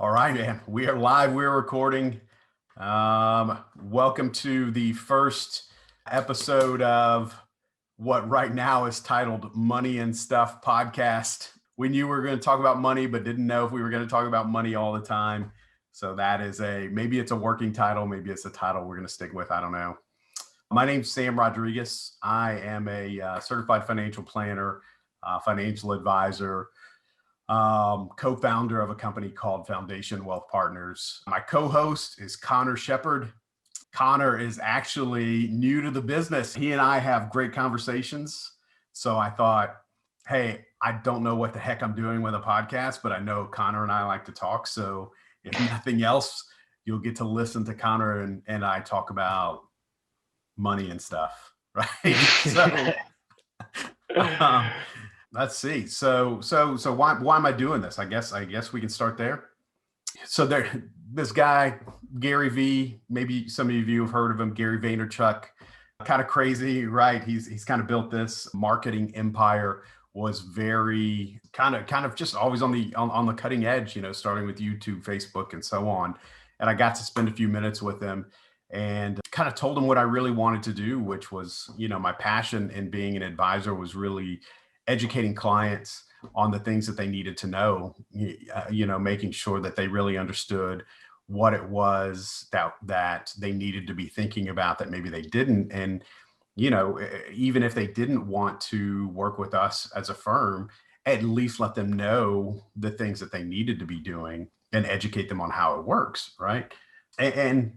All right, man. We are live. We're recording. Welcome to the first episode of what right now is titled Money and Stuff Podcast. We knew we were going to talk about money, but didn't know if we were going to talk about money all the time. So that is maybe it's a working title. Maybe it's a title we're going to stick with. I don't know. My name's Sam Rodriguez. I am a certified financial planner, financial advisor, co-founder of a company called Foundation Wealth Partners. My co-host is Connor Shepard. Connor is actually new to the business. He and I have great conversations. So I thought, hey, I don't know what the heck I'm doing with a podcast, but I know Connor and I like to talk. So if nothing else, you'll get to listen to Connor and I talk about money and stuff, right? So let's see. So why am I doing this? I guess we can start there. So this guy, Gary V, maybe some of you have heard of him, Gary Vaynerchuk, kind of crazy, right? He's kind of built this marketing empire, was very kind of just always on the cutting edge, starting with YouTube, Facebook, and so on. And I got to spend a few minutes with him and kind of told him what I really wanted to do, which was, my passion in being an advisor was really educating clients on the things that they needed to know, making sure that they really understood what it was that they needed to be thinking about that maybe they didn't. And, even if they didn't want to work with us as a firm, at least let them know the things that they needed to be doing and educate them on how it works. Right. And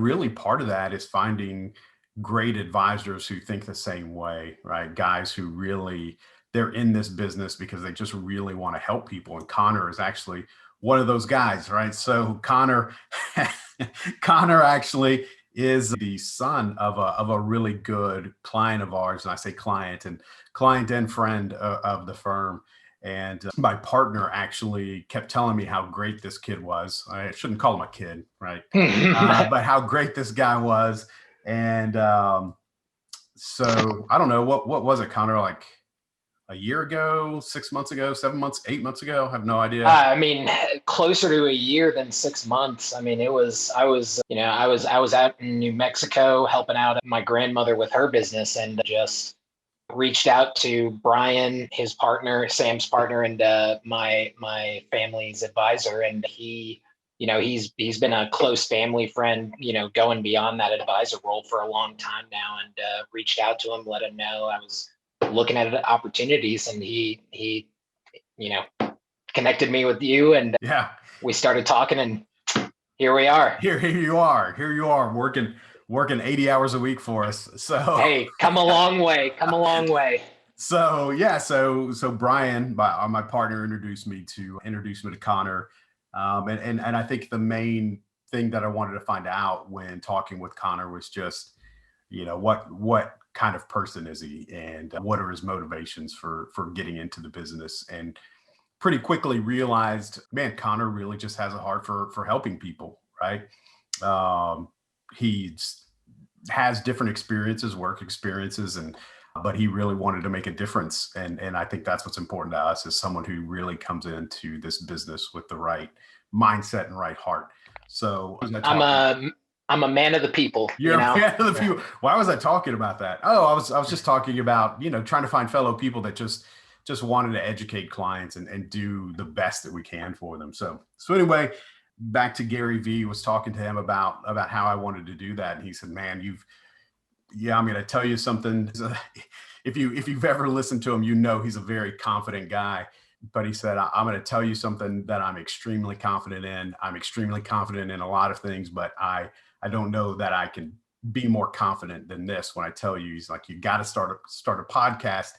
really part of that is finding great advisors who think the same way, right? Guys who really, they're in this business because they just really want to help people. And Connor is actually one of those guys, right? So Connor actually is the son of a really good client of ours. And I say client and friend of the firm. And my partner actually kept telling me how great this kid was. I shouldn't call him a kid, right? But how great this guy was. And so I don't know, what was it, Connor, like a year ago, 6 months ago, 7 months, 8 months ago? I have no idea. Closer to a year than 6 months. I was out in New Mexico helping out my grandmother with her business and just reached out to Brian, his partner, Sam's partner, and my family's advisor. And he's been a close family friend, going beyond that advisor role for a long time now, and reached out to him, let him know I was looking at opportunities, and he connected me with you, and we started talking, and here we are. Here you are working 80 hours a week for us. So hey, come a long way. So so Brian, my partner, introduced me to Connor, and I think the main thing that I wanted to find out when talking with Connor was just, what kind of person is he, and what are his motivations for getting into the business. And pretty quickly realized, man, Connor really just has a heart for helping people, right? He has different experiences, work experiences, but he really wanted to make a difference. And I think that's what's important to us, is someone who really comes into this business with the right mindset and right heart. So I'm a man of the people. You're a man of the people. Why was I talking about that? Oh, I was just talking about, trying to find fellow people that just wanted to educate clients and do the best that we can for them. So anyway, back to Gary V, was talking to him about how I wanted to do that. And he said, man, I'm going to tell you something. If you've ever listened to him, he's a very confident guy. But he said, I'm going to tell you something that I'm extremely confident in. I'm extremely confident in a lot of things, but I don't know that I can be more confident than this when I tell you. He's like, you got to start a podcast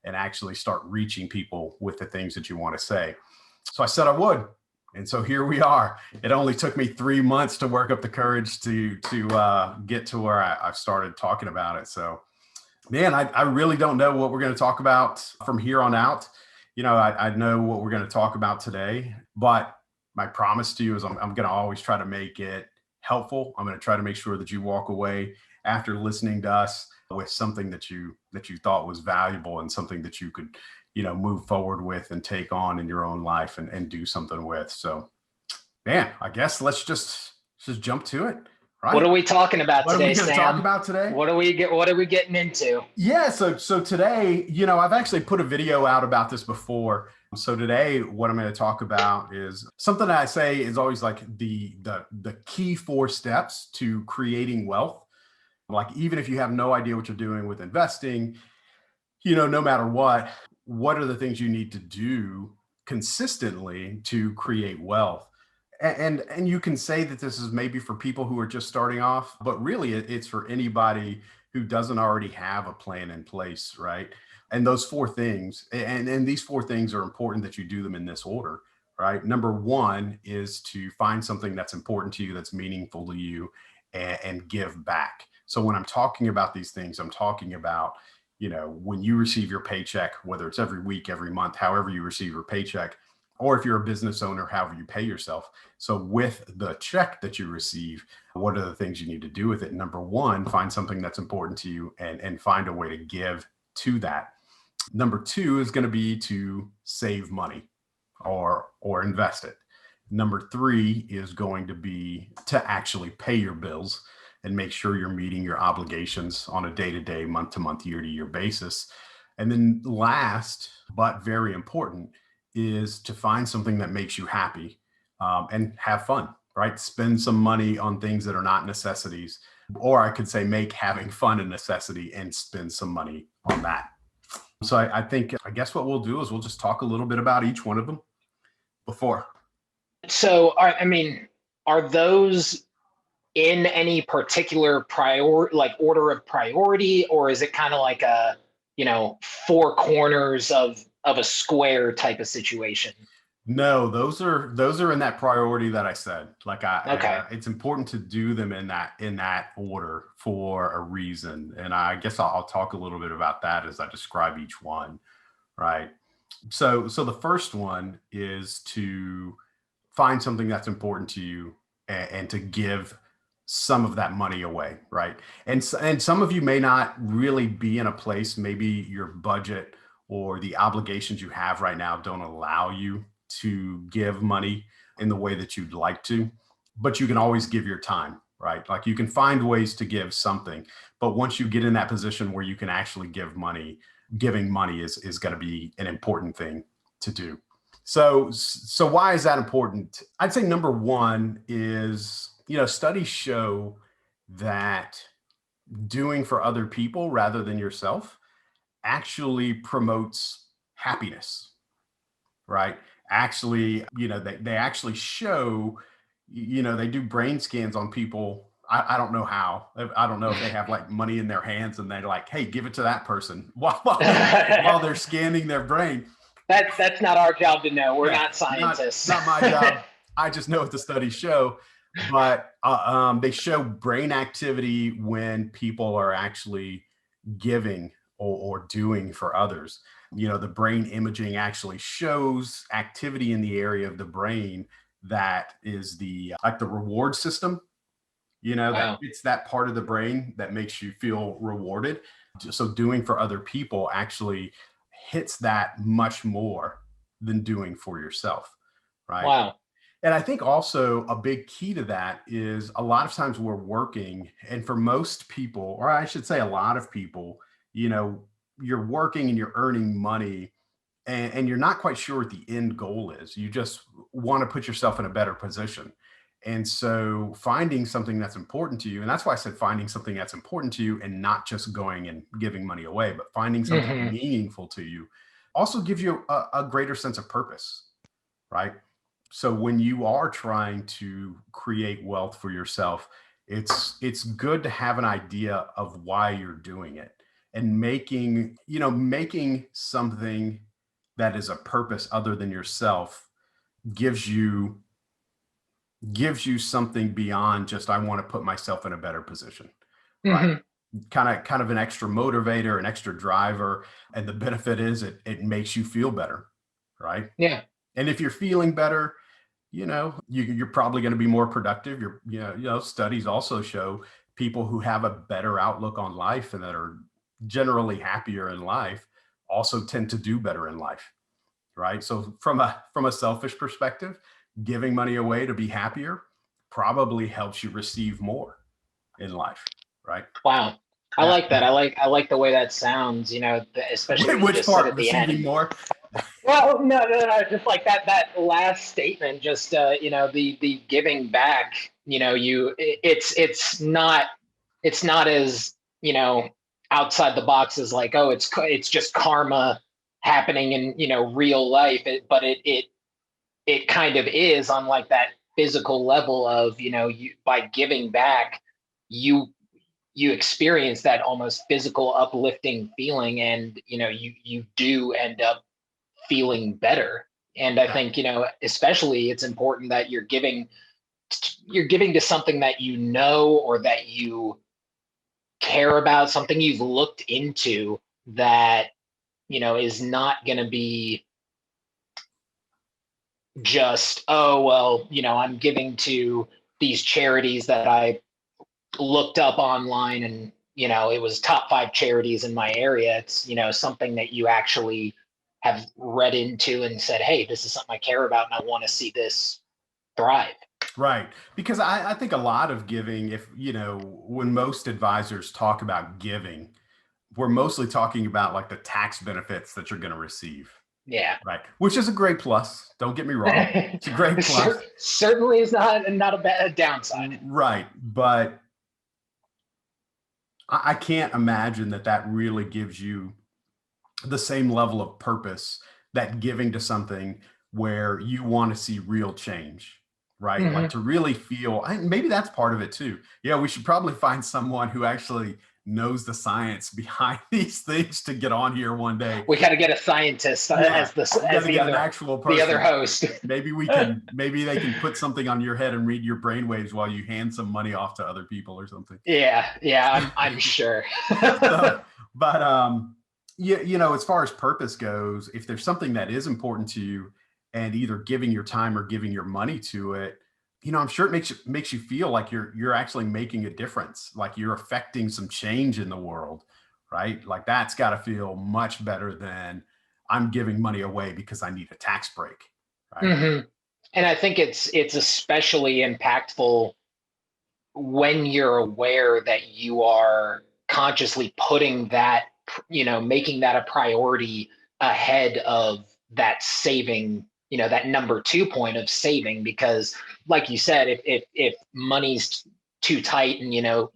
and actually start reaching people with the things that you want to say. So I said I would. And so here we are. It only took me 3 months to work up the courage to get to where I've started talking about it. So, man, I really don't know what we're going to talk about from here on out. I know what we're going to talk about today, but my promise to you is I'm going to always try to make it helpful. I'm going to try to make sure that you walk away after listening to us with something that you thought was valuable and something that you could, move forward with and take on in your own life and do something with. So Man, I guess let's just jump to it, What right? are we talking about What are we today, going to talk Sam? about today? What are we getting into? Yeah, so today, I've actually put a video out about this before. So today, what I'm going to talk about is something that I say is always like the key 4 steps to creating wealth. Like even if you have no idea what you're doing with investing, no matter what are the things you need to do consistently to create wealth? And you can say that this is maybe for people who are just starting off, but really it's for anybody who doesn't already have a plan in place, right? And those 4 things, and these 4 things are important that you do them in this order, right? Number one is to find something that's important to you, that's meaningful to you, and give back. So when I'm talking about these things, I'm talking about when you receive your paycheck, whether it's every week, every month, however you receive your paycheck, or if you're a business owner, however you pay yourself. So with the check that you receive, what are the things you need to do with it? Number one, find something that's important to you and find a way to give to that. Number two is going to be to save money or invest it. Number three is going to be to actually pay your bills and make sure you're meeting your obligations on a day-to-day, month-to-month, year-to-year basis. And then last, but very important, is to find something that makes you happy, and have fun, right? Spend some money on things that are not necessities, or I could say make having fun a necessity and spend some money on that. So I guess what we'll do is we'll just talk a little bit about each one of them before. So, I mean, are those in any particular like order of priority, or is it kind of like a, 4 corners of a square type of situation? No, those are in that priority that I said. Like Okay. it's important to do them in that order for a reason. And I guess I'll talk a little bit about that as I describe each one, right? So the first one is to find something that's important to you and to give some of that money away, right? And some of you may not really be in a place, maybe your budget or the obligations you have right now don't allow you to give money in the way that you'd like to, but you can always give your time, right? Like you can find ways to give something, but once you get in that position where you can actually give money, giving money is going to be an important thing to do. So why is that important? I'd say number one is, studies show that doing for other people rather than yourself actually promotes happiness, right? Actually, they actually show, they do brain scans on people. I don't know how. I don't know if they have like money in their hands and they're like, hey, give it to that person while they're scanning their brain. That's not our job to know. We're Yeah, not scientists. not my job. I just know what the studies show. But they show brain activity when people are actually giving or doing for others. The brain imaging actually shows activity in the area of the brain that is the like the reward system. That Wow. it's that part of the brain that makes you feel rewarded. So doing for other people actually hits that much more than doing for yourself, right? Wow. And I think also a big key to that is a lot of times we're working, and for most people, or I should say a lot of people, you're working and you're earning money, and you're not quite sure what the end goal is. You just want to put yourself in a better position. And so finding something that's important to you, and that's why I said finding something that's important to you and not just going and giving money away, but finding something Hmm. meaningful to you also gives you a greater sense of purpose, right? So when you are trying to create wealth for yourself, it's good to have an idea of why you're doing it, and making something that is a purpose other than yourself gives you something beyond just I want to put myself in a better position, right? Hmm. Kind of an extra motivator, an extra driver, and the benefit is it makes you feel better, right? Yeah. And if you're feeling better, you're probably going to be more productive. Studies also show people who have a better outlook on life and that are generally happier in life also tend to do better in life, right? So from a selfish perspective, giving money away to be happier probably helps you receive more in life, right? Wow. I Yeah. like that. I like the way that sounds, especially what you Which just said part? at the Receiving end. more? Well, no, just like that last statement, just the giving back, it's not as, outside the box as like, oh, it's just karma happening in, real life, but it kind of is on like that physical level of, you by giving back, you you experience that almost physical uplifting feeling, and you do end up feeling better. And I Yeah. think, especially it's important that you're giving to something that or that you care about, something you've looked into, that is not going to be just, oh well, I'm giving to these charities that I looked up online, and it was top 5 charities in my area. It's something that you actually have read into and said, hey, this is something I care about and I want to see this thrive. Right. Because I think a lot of giving, if, when most advisors talk about giving, we're mostly talking about like the tax benefits that you're going to receive. Yeah. Right. Which is a great plus. Don't get me wrong. It's a great plus. Certainly is not a bad downside. Right. But I can't imagine that really gives you the same level of purpose that giving to something where you want to see real change, right? Like Mm-hmm. to really feel, maybe that's part of it too. Yeah, we should probably find someone who actually knows the science behind these things to get on here one day. We got to get a scientist Yeah, as an actual person. The other host. Maybe they can put something on your head and read your brainwaves while you hand some money off to other people or something. Yeah, I'm sure. But as far as purpose goes, if there's something that is important to you, and either giving your time or giving your money to it, I'm sure it makes you feel like you're actually making a difference, like you're affecting some change in the world, right? Like that's got to feel much better than I'm giving money away because I need a tax break, right? Mm-hmm. And I think it's especially impactful when you're aware that you are consciously putting that, making that a priority ahead of that saving, that number 2 point of saving. Because like you said, if money's too tight, and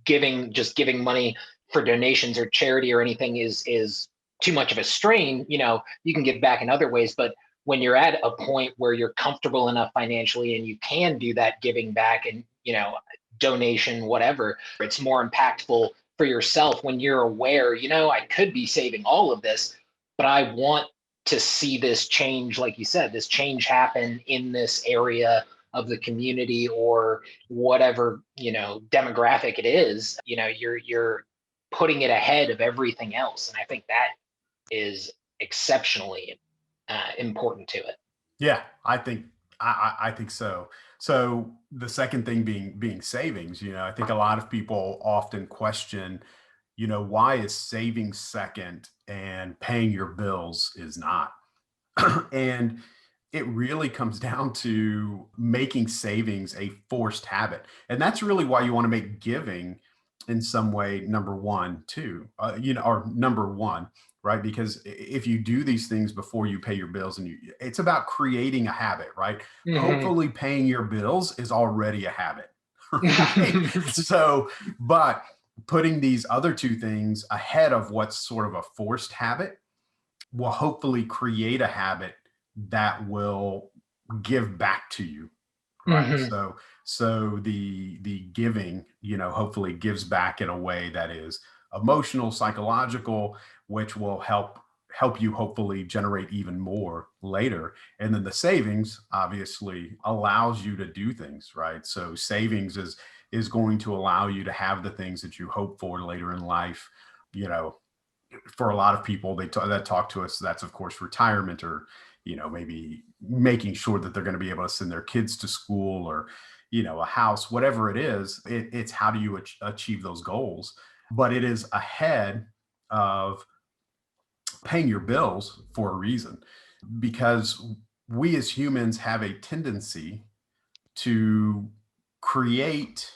giving money for donations or charity or anything is too much of a strain, you can give back in other ways. But when you're at a point where you're comfortable enough financially and you can do that giving back, and donation, whatever, it's more impactful for yourself when you're aware, I could be saving all of this, but I want to see this change, like you said, this change happen in this area of the community, or whatever, demographic it is. You're putting it ahead of everything else. And I think that is exceptionally important to it. Yeah, I think so. So the second thing being savings, I think a lot of people often question, why is saving second and paying your bills is not? And it really comes down to making savings a forced habit. And that's really why you want to make giving in some way number one, too, or number one, right? Because if you do these things before you pay your bills, and it's about creating a habit, right? Mm-hmm. Hopefully paying your bills is already a habit, right? So, but putting these other two things ahead of what's sort of a forced habit will hopefully create a habit that will give back to you, right? Mm-hmm. So the giving, hopefully gives back in a way that is emotional, psychological, which will help you hopefully generate even more later. And then the savings obviously allows you to do things, right? So savings is going to allow you to have the things that you hope for later in life. For a lot of people that talk to us, that's of course retirement, or maybe making sure that they're going to be able to send their kids to school, or a house, whatever it is. It's how do you achieve those goals, but it is ahead of paying your bills for a reason. Because we as humans have a tendency to create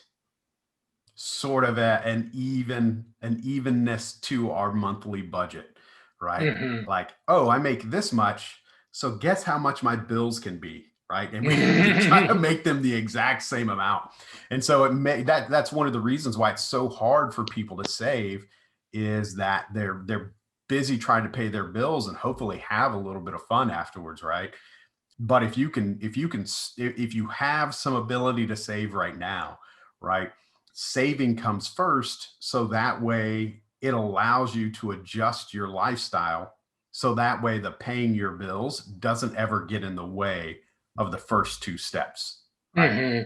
sort of an evenness to our monthly budget, right? Hmm. Like, oh, I make this much, so guess how much my bills can be, right? And we try to make them the exact same amount. And so that's one of the reasons why it's so hard for people to save, is that they're busy trying to pay their bills and hopefully have a little bit of fun afterwards, right? But if you have some ability to save right now, right? Saving comes first, so that way it allows you to adjust your lifestyle, so that way the paying your bills doesn't ever get in the way of the first two steps, right? Hmm.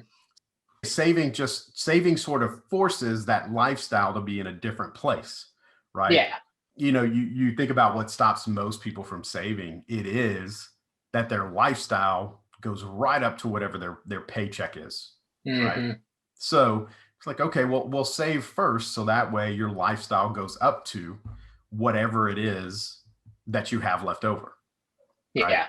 Saving sort of forces that lifestyle to be in a different place, right? Yeah. You think about what stops most people from saving, it is that their lifestyle goes right up to whatever their paycheck is, right? Hmm. So it's like, okay, well, we'll save first, so that way your lifestyle goes up to whatever it is that you have left over, right? Yeah.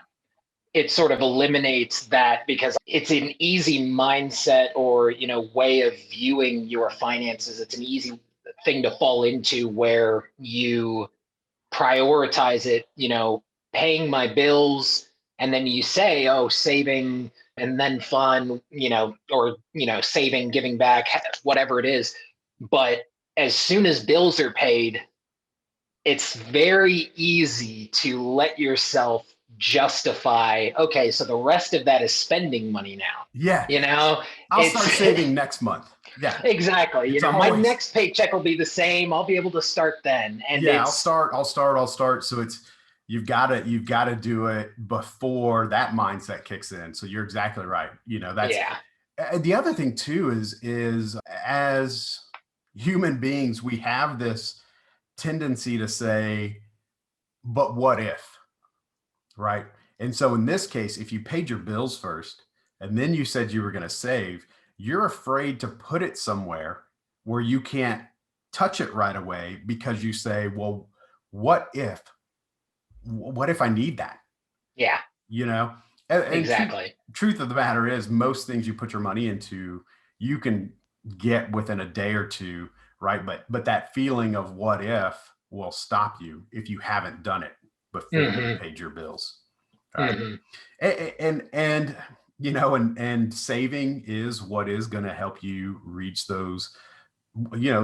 It sort of eliminates that, because it's an easy mindset, or way of viewing your finances. It's an easy thing to fall into, where you prioritize it, paying my bills, and then you say, oh, saving and then fun, or saving, giving back, whatever it is. But as soon as bills are paid, it's very easy to let yourself justify, okay, so the rest of that is spending money now. Yeah, You know, I'll start it's saving next month. Yeah, exactly, it's my always, next paycheck will be the same. I'll be able to start then. And yeah, it's, I'll start. So it's, you've got to do it before that mindset kicks in. So you're exactly right. That's yeah. the other thing too, is as human beings, we have this tendency to say, but what if, right? And so in this case, if you paid your bills first and then you said you were going to save, you're afraid to put it somewhere where you can't touch it right away, because you say, well, what if, what if I need that? Yeah, You know, and exactly. truth of the matter is, most things you put your money into, you can get within a day or two, right? But that feeling of what if will stop you if you haven't done it before you Hmm. paid your bills, right? Hmm. And and saving is what is going to help you reach those,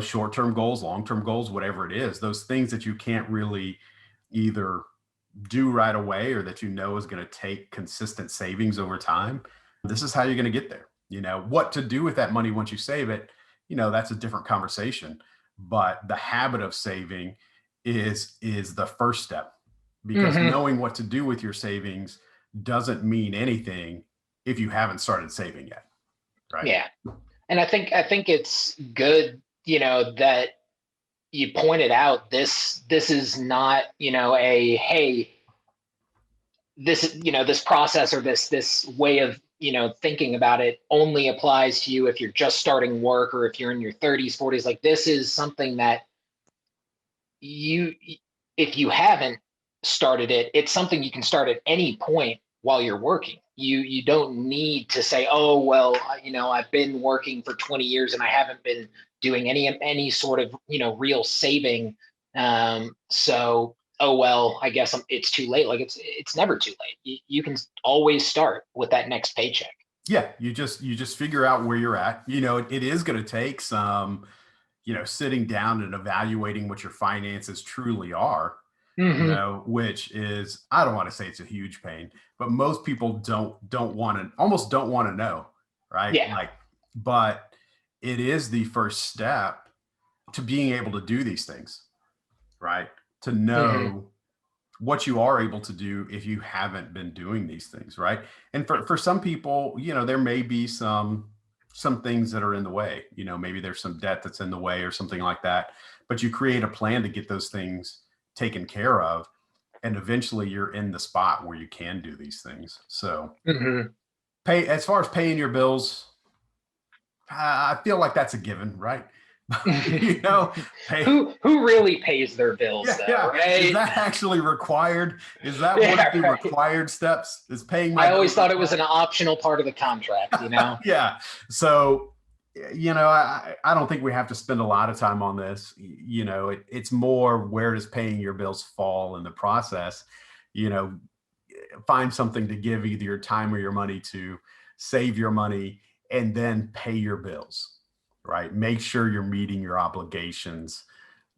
short-term goals, long-term goals, whatever it is, those things that you can't really either do right away, or that is going to take consistent savings over time. This is how you're going to get there. What to do with that money once you save it, that's a different conversation. But the habit of saving is the first step, because Hmm. knowing what to do with your savings doesn't mean anything if you haven't started saving yet, right? Yeah. And I think it's good, that you pointed out, this is not, a, hey, this process, or this way of, thinking about it only applies to you if you're just starting work, or if you're in your 30s, 40s. Like, this is something that you if you haven't started it, it's something you can start at any point while you're working. You don't need to say, oh, well, I've been working for 20 years and I haven't been doing any sort of, real saving. So, oh, well, I guess it's too late. Like, it's never too late. You can always start with that next paycheck. Yeah, you just figure out where you're at. It is going to take some, sitting down and evaluating what your finances truly are, Hmm. which is, I don't want to say it's a huge pain, but most people almost don't want to know, right? Yeah. Like, but it is the first step to being able to do these things, right? To Hmm. know what you are able to do if you haven't been doing these things, right? And for some people, there may be some things that are in the way. Maybe there's some debt that's in the way or something like that, but you create a plan to get those things taken care of, and eventually you're in the spot where you can do these things. So, Hmm. as far as paying your bills, I feel like that's a given, right? You know, pay. Who really pays their bills Yeah, though, yeah. Is right? that actually required? Is that one of Yeah, the right. required steps? Is paying my I always bills thought it was required? an optional part of the contract, you know? Yeah. So, I don't think we have to spend a lot of time on this. It's more, where does paying your bills fall in the process? You know, Find something to give either your time or your money to, save your money, and then pay your bills, right? Make sure you're meeting your obligations.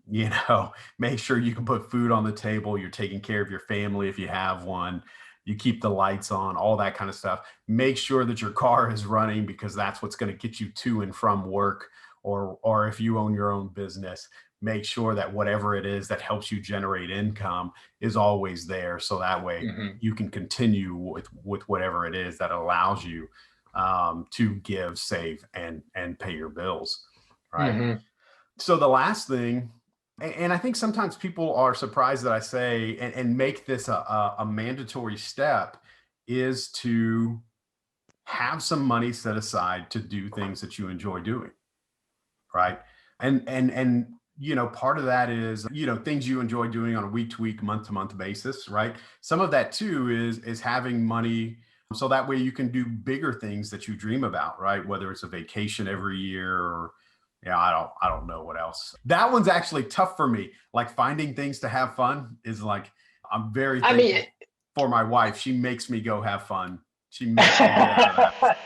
Make sure you can put food on the table, you're taking care of your family if you have one, you keep the lights on, all that kind of stuff. Make sure that your car is running, because that's what's going to get you to and from work. Or if you own your own business, make sure that whatever it is that helps you generate income is always there, so that way Hmm. you can continue with whatever it is that allows you to give, save, and pay your bills, right? Hmm. So the last thing, and I think sometimes people are surprised that I say and make this a mandatory step, is to have some money set aside to do things that you enjoy doing, right? And part of that is, things you enjoy doing on a week to week, month to month basis, right? Some of that too is having money, so that way you can do bigger things that you dream about, right? Whether it's a vacation every year, or yeah, I don't know what else. That one's actually tough for me. Like, finding things to have fun is like, I'm very I mean, thankful for my wife. She makes me go have fun. She makes me get out of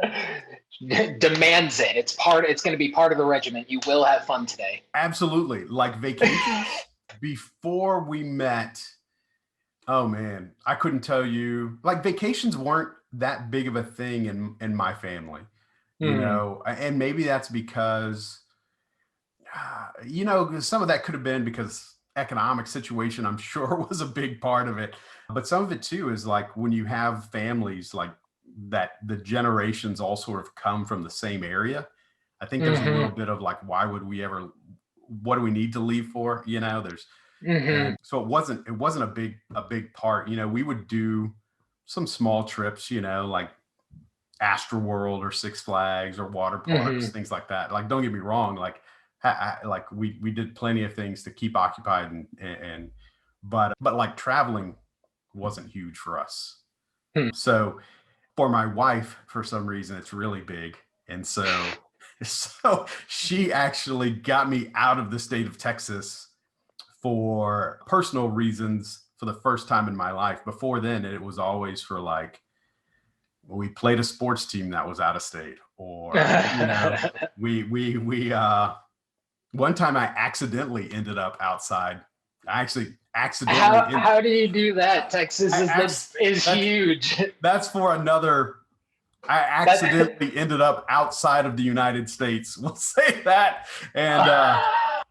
that. demands it. It's going to be part of the regiment. You will have fun today. Absolutely. Like, vacations before we met. Oh man, I couldn't tell you. Like, vacations weren't that big of a thing in my family, Hmm. and maybe that's because some of that could have been because economic situation, I'm sure, was a big part of it. But some of it too is like, when you have families like that, the generations all sort of come from the same area. I think there's a little Hmm. bit of like, why would we ever, what do we need to leave for? There's, Hmm. and so it wasn't a big part. We would do some small trips, like Astroworld or Six Flags or water parks, Hmm. things like that. Like, don't get me wrong, like, like we did plenty of things to keep occupied, but like, traveling wasn't huge for us. So for my wife, for some reason, it's really big, and so she actually got me out of the state of Texas for personal reasons for the first time in my life. Before then, it was always for like, we played a sports team that was out of state, or we one time I accidentally ended up outside. I actually accidentally how do you do that? Texas I is huge. that's for another. I That accidentally ended up outside of the United States. We'll say that, and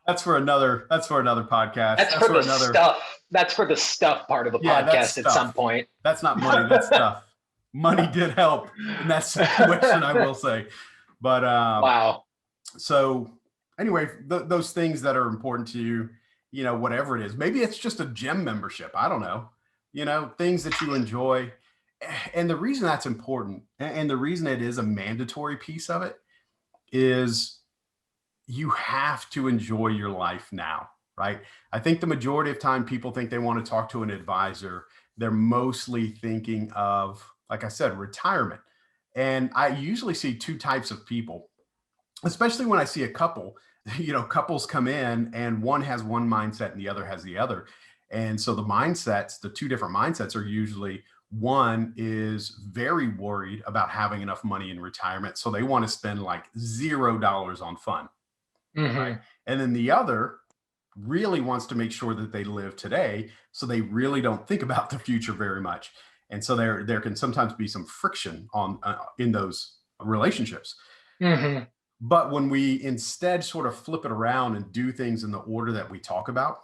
that's for another podcast. that's That's for for the another. stuff. That's for the stuff part of the Yeah, that's podcast at some stuff. point. That's not money. That's stuff. Money did help in that situation, I will say. But Wow. so anyway, those things that are important to you, whatever it is, maybe it's just a gym membership. I don't know, things that you enjoy. And the reason that's important, and the reason it is a mandatory piece of it, is you have to enjoy your life now, right? I think the majority of time people think they want to talk to an advisor. They're mostly thinking of, like I said, retirement. And I usually see two types of people, especially when I see a couple. Couples come in and one has one mindset and the other has the other. And so the two different mindsets are usually, one is very worried about having enough money in retirement. So they want to spend like $0 on fun, right? Hmm. And then the other really wants to make sure that they live today. So they really don't think about the future very much. And so there can sometimes be some friction in those relationships. Hmm. But when we instead sort of flip it around and do things in the order that we talk about,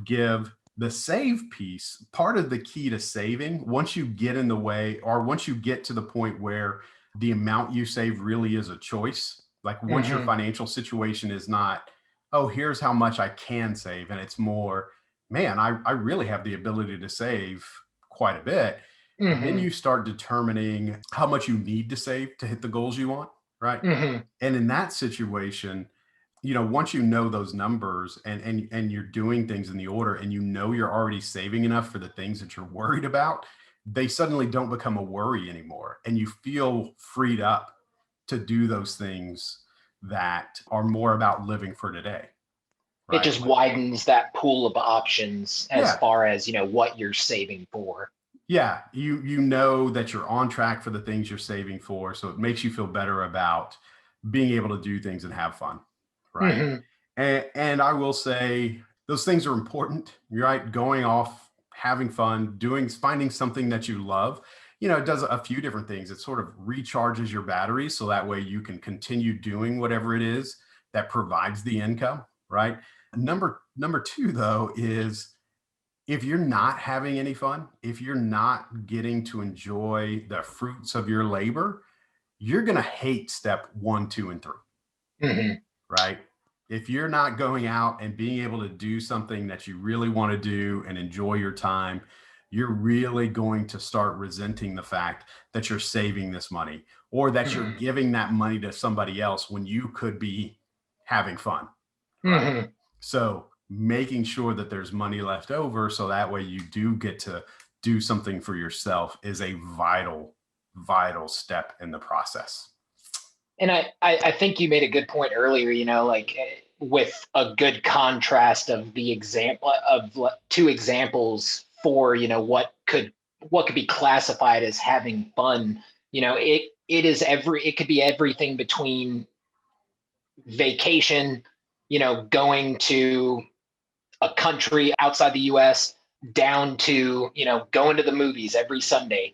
give the save piece, part of the key to saving, once you get in the way, or once you get to the point where the amount you save really is a choice, like once your Hmm. financial situation is not, oh, here's how much I can save, and it's more, man, I really have the ability to save quite a bit. Then Hmm. you start determining how much you need to save to hit the goals you want. right? Hmm. And in that situation, once you know those numbers and you're doing things in the order and you're already saving enough for the things that you're worried about, they suddenly don't become a worry anymore. And you feel freed up to do those things that are more about living for today, It right? just widens that pool of options as Yeah. far as, what you're saving for. Yeah. You know that you're on track for the things you're saving for. So it makes you feel better about being able to do things and have fun. Right. Hmm. And I will say those things are important, right? Going off, having fun, finding something that you love. It does a few different things. It sort of recharges your batteries so that way you can continue doing whatever it is that provides the income, right? Number two, though, is if you're not having any fun, if you're not getting to enjoy the fruits of your labor, you're going to hate step one, two, and three, Hmm. right? If you're not going out and being able to do something that you really want to do and enjoy your time, you're really going to start resenting the fact that you're saving this money or that you're Hmm. giving that money to somebody else when you could be having fun, right? Hmm. So making sure that there's money left over so that way you do get to do something for yourself is a vital step in the process. And I think you made a good point earlier, like with a good contrast of the example of two examples for, what could be classified as having fun. It could be everything between vacation, going to a country outside the US down to, going to the movies every Sunday,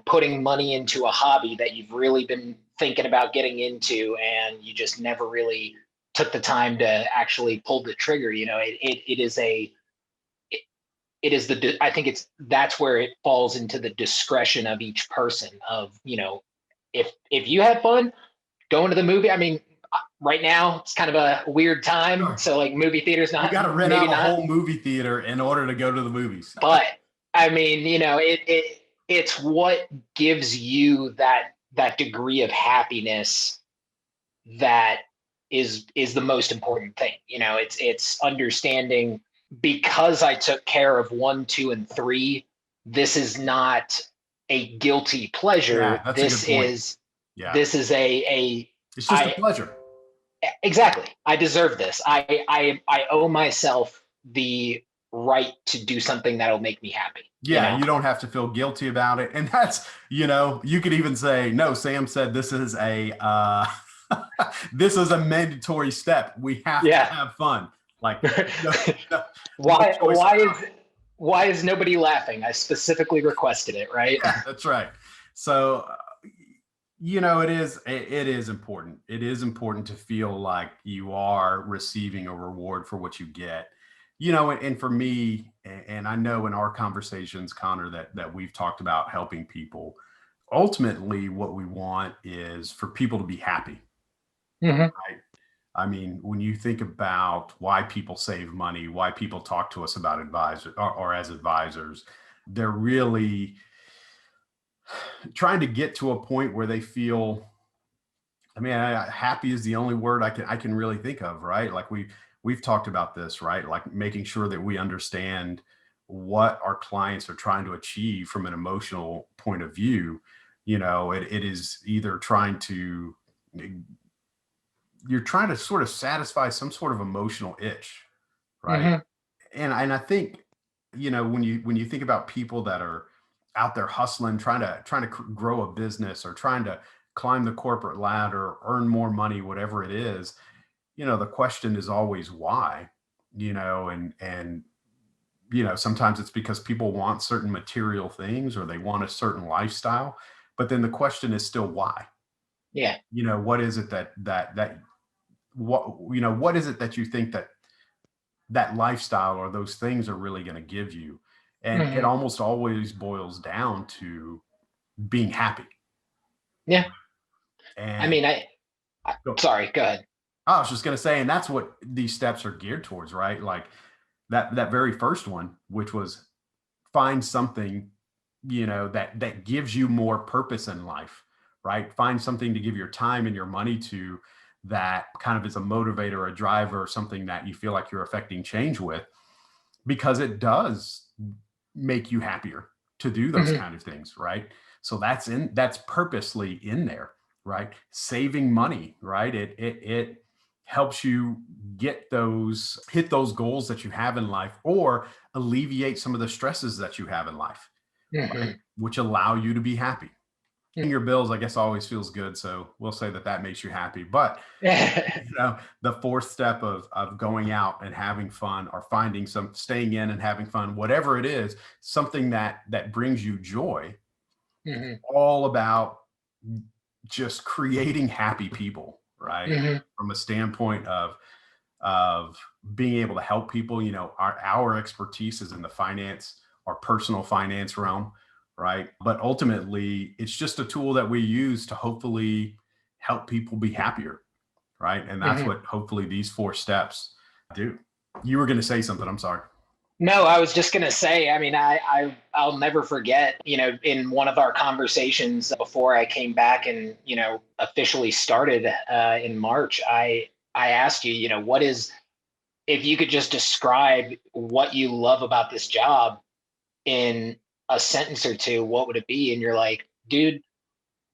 putting money into a hobby that you've really been thinking about getting into and you just never really took the time to actually pull the trigger. It is it, it is I think that's where it falls into the discretion of each person of, if you had fun going to the movie. I mean, right now it's kind of a weird time, Sure. so like movie theaters You not got to rent maybe out a not, whole movie theater in order to go to the movies. but I mean, it's what gives you that degree of happiness that is the most important thing. It's understanding, because I took care of one, two, and three, this is not a guilty Yeah, pleasure. that's a good point. Yeah. This is a It's just a I pleasure. exactly. I deserve this. I owe myself the right to do something that'll make me happy. Yeah, you don't have to feel guilty about it. And that's, you could even say, no, Sam said this is a this is a mandatory step. We have to Yeah. have fun. Like no, no, no why choice why about is it. why is nobody laughing? I specifically requested it, right? Yeah, that's right. So it is important. It is important to feel like you are receiving a reward for what you get. And for me, and I know in our conversations, Connor, that we've talked about helping people. Ultimately, what we want is for people to be happy, Hmm. right? I mean, when you think about why people save money, why people talk to us about advisors or as advisors, they're really trying to get to a point where they feel, I mean, happy is the only word I can really think of, right? Like we've talked about this, right? Like making sure that we understand what our clients are trying to achieve from an emotional point of view. It is either you're trying to sort of satisfy some sort of emotional itch, right? Hmm. And I think, when you think about people that are out there hustling, trying to grow a business or trying to climb the corporate ladder, earn more money, whatever it is, the question is always why, and sometimes it's because people want certain material things or they want a certain lifestyle, but then the question is still why. Yeah. What is it what is it that you think that lifestyle or those things are really going to give you? And it Hmm. almost always boils down to being happy. Yeah. I And mean, sorry, go ahead. I was just going to say, and that's what these steps are geared towards, right? Like that very first one, which was find something, that gives you more purpose in life, right? Find something to give your time and your money to that kind of is a motivator, a driver, or something that you feel like you're affecting change with, because it does make you happier to do those kind of things, right? So that's purposely in there, right? Saving money, right? It helps you hit those goals that you have in life, or alleviate some of the stresses that you have in life, right? Which allow you to be happy. Paying your bills, I guess, always feels good. So we'll say that makes you happy. But the fourth step of going out and having fun, or staying in and having fun, whatever it is, something that brings you joy, all about just creating happy people, right? From a standpoint of being able to help people. Our expertise is in the finance or personal finance realm, right? But ultimately, it's just a tool that we use to hopefully help people be happier, right? And that's what hopefully these 4 steps do. You were going to say something. I'm sorry. No, I was just going to say, I mean, I'll never forget, in one of our conversations before I came back and, officially started in March, I asked you, if you could just describe what you love about this job in a sentence or two, what would it be? And you're like, dude,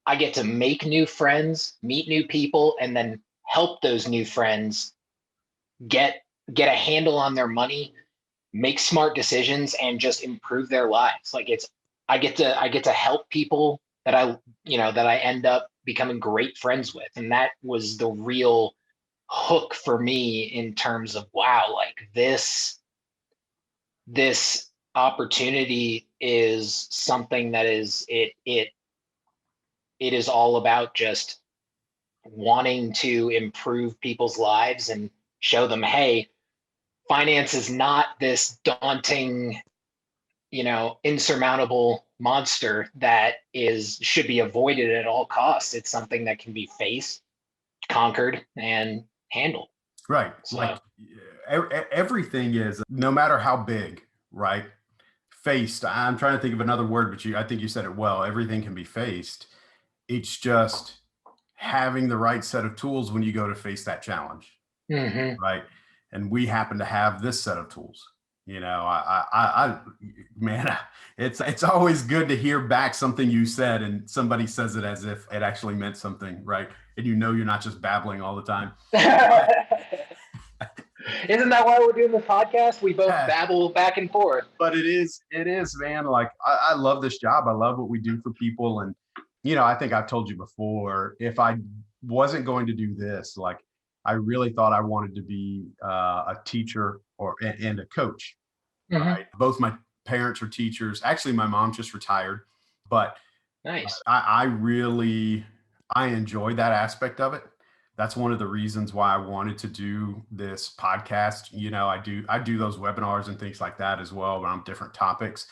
I get to make new friends, meet new people, and then help those new friends get a handle on their money, make smart decisions, and just improve their lives. Like I get to help people that I end up becoming great friends with. And that was the real hook for me in terms of, wow, like this opportunity is something that it is all about just wanting to improve people's lives and show them, hey, finance is not this daunting, insurmountable monster that should be avoided at all costs. It's something that can be faced, conquered, and handled. Right. So, like everything is, no matter how big, right? Faced. I'm trying to think of another word, but I think you said it well. Everything can be faced. It's just having the right set of tools when you go to face that challenge, right? And we happen to have this set of tools. Man, it's always good to hear back something you said and somebody says it as if it actually meant something, right? And you're not just babbling all the time. Isn't that why we're doing this podcast? We both babble back and forth. But it is, man. Like I love this job. I love what we do for people. And, I think I've told you before, if I wasn't going to do this, like I really thought I wanted to be a teacher and a coach. Right? Both my parents are teachers. Actually, my mom just retired, but nice. I enjoy that aspect of it. That's one of the reasons why I wanted to do this podcast. I do those webinars and things like that as well, but on different topics.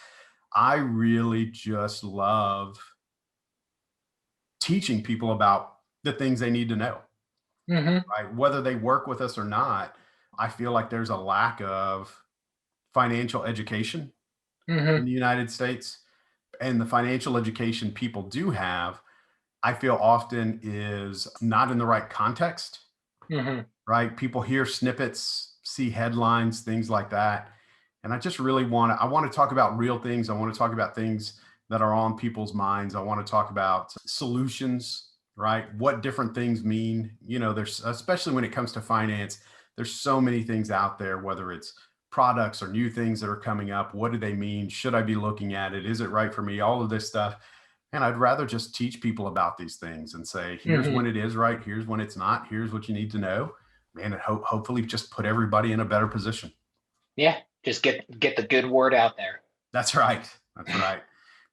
I really just love teaching people about the things they need to know, right? Whether they work with us or not. I feel like there's a lack of financial education in the United States, and the financial education people do have, I feel often is not in the right context, right? People hear snippets, see headlines, things like that. And I just really want to talk about real things. I want to talk about things that are on people's minds. I want to talk about solutions, right? What different things mean. There's, especially when it comes to finance, there's so many things out there, whether it's products or new things that are coming up. What do they mean? Should I be looking at it? Is it right for me? All of this stuff. And I'd rather just teach people about these things and say, here's when it is right. Here's when it's not. Here's what you need to know. Man, and hopefully just put everybody in a better position. Yeah. Just get the good word out there. That's right. That's right.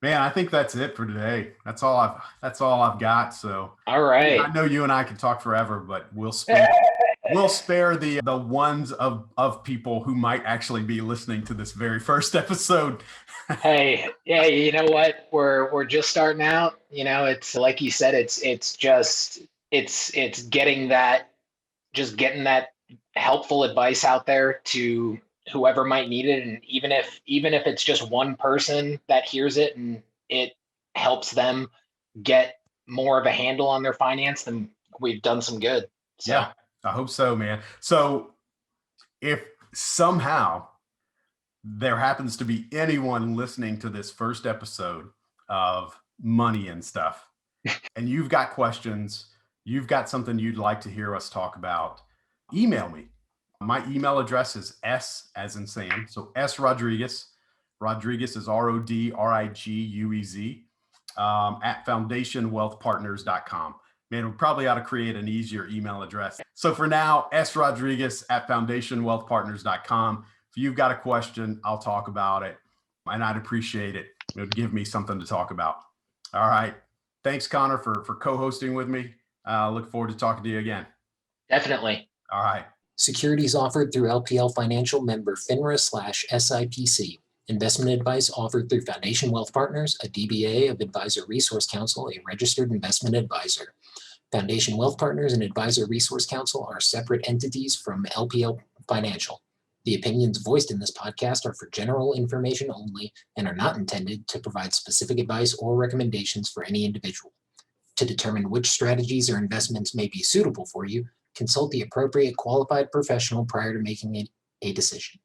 Man, I think that's it for today. That's all I've got. So all right. I know you and I can talk forever, but we'll spare the ones of people who might actually be listening to this very first episode. Hey, yeah, you know what? We're just starting out. It's like you said, it's getting that helpful advice out there to whoever might need it. And even if it's just one person that hears it and it helps them get more of a handle on their finance, then we've done some good. So. Yeah, I hope so, man. So if somehow there happens to be anyone listening to this first episode of Money and Stuff, and you've got questions, you've got something you'd like to hear us talk about, email me. My email address is S as in Sam. So S Rodriguez. Rodriguez is RODRIGUEZ at foundationwealthpartners.com. Man, we probably ought to create an easier email address. So for now, S Rodriguez at foundationwealthpartners.com. If you've got a question, I'll talk about it. And I'd appreciate it. It would give me something to talk about. All right. Thanks, Connor, for co-hosting with me. Look forward to talking to you again. Definitely. All right. Securities offered through LPL Financial, member FINRA/SIPC. Investment advice offered through Foundation Wealth Partners, a DBA of Advisor Resource Council, a registered investment advisor. Foundation Wealth Partners and Advisor Resource Council are separate entities from LPL Financial. The opinions voiced in this podcast are for general information only and are not intended to provide specific advice or recommendations for any individual. To determine which strategies or investments may be suitable for you, consult the appropriate qualified professional prior to making a decision.